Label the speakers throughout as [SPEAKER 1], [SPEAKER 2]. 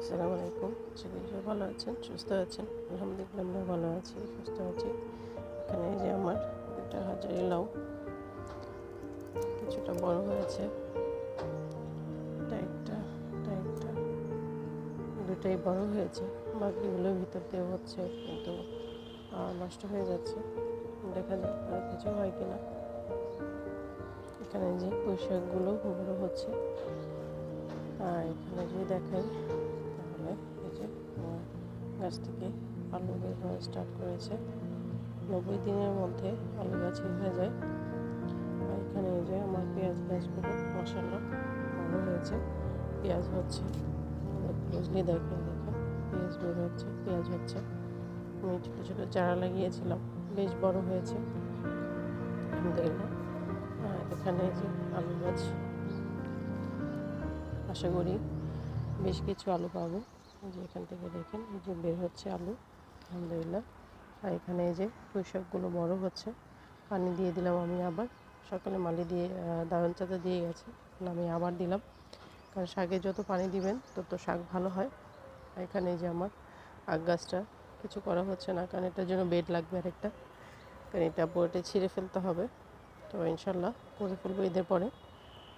[SPEAKER 1] আসসালামু আলাইকুম। সবাই ভালো আছেন, সুস্থ আছেন? আলহামদুলিল্লাহ আমরা ভালো আছি, সুস্থ আছি। এখানে এই যে আমার দুটা হাজারি লাউ কিছুটা বড় হয়েছে, এটা একটা, এটা একটা, দুটাই বড় হয়েছে। বাকিগুলো ভিতর দিয়ে হচ্ছে, কিন্তু নষ্ট হয়ে যাচ্ছে। দেখা যাক আর কিছু হয় কিনা। এখানে যে পুঁই শাকগুলো বড় হচ্ছে, আর এখানে যদি দেখাই তাহলে এই যে গাছ থেকে আলু বের হওয়া স্টার্ট করেছে। 90 দিনের মধ্যে আলু গাছ হয়ে যায়। আর এখানে এই যে আমার পেঁয়াজ গাছগুলো মাশাআল্লাহ বড় হয়েছে, পেঁয়াজ হচ্ছে, ক্লোজলি দেখেন পেঁয়াজ বের হচ্ছে, পেঁয়াজ হচ্ছে। আমি ছোটো ছোটো চারা লাগিয়েছিলাম, বেশ বড় হয়েছে আলহামদুলিল্লাহ। আর এখানে এই যে আলু গাছ, আশা করি বেশ কিছু আলু পাবো। যে এখান থেকে দেখেন এই যে বের হচ্ছে আলু আলহামদুলিল্লাহ। আর এখানে এই যে পুঁই শাকগুলো বড় হচ্ছে, পানি দিয়ে দিলাম আমি আবার। সকালে মালি দিয়ে দারুণ চাঁদা দিয়ে গেছে, আমি আবার দিলাম, কারণ শাকে যত পানি দিবেন তত শাক ভালো হয়। আর এখানে এই যে আমার আখ গাছটা কিছু করা হচ্ছে না, কারণ এটার জন্য বেড লাগবে আরেকটা, কারণ এটা বোর্ডে ছিঁড়ে ফেলতে হবে। তো ইনশাল্লাহ করে ফেলবো ঈদের পরে।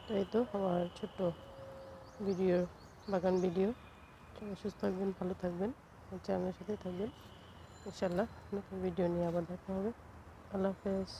[SPEAKER 1] তো এই তো আমার ছোট্ট ভিডিও, বাগান ভিডিও। সবাই সুস্থ থাকবেন, ভালো থাকবেন, চ্যানেলের সাথেই থাকবেন। ইনশাল্লাহ নতুন ভিডিও নিয়ে আবার দেখা হবে। আল্লাহ হাফেজ।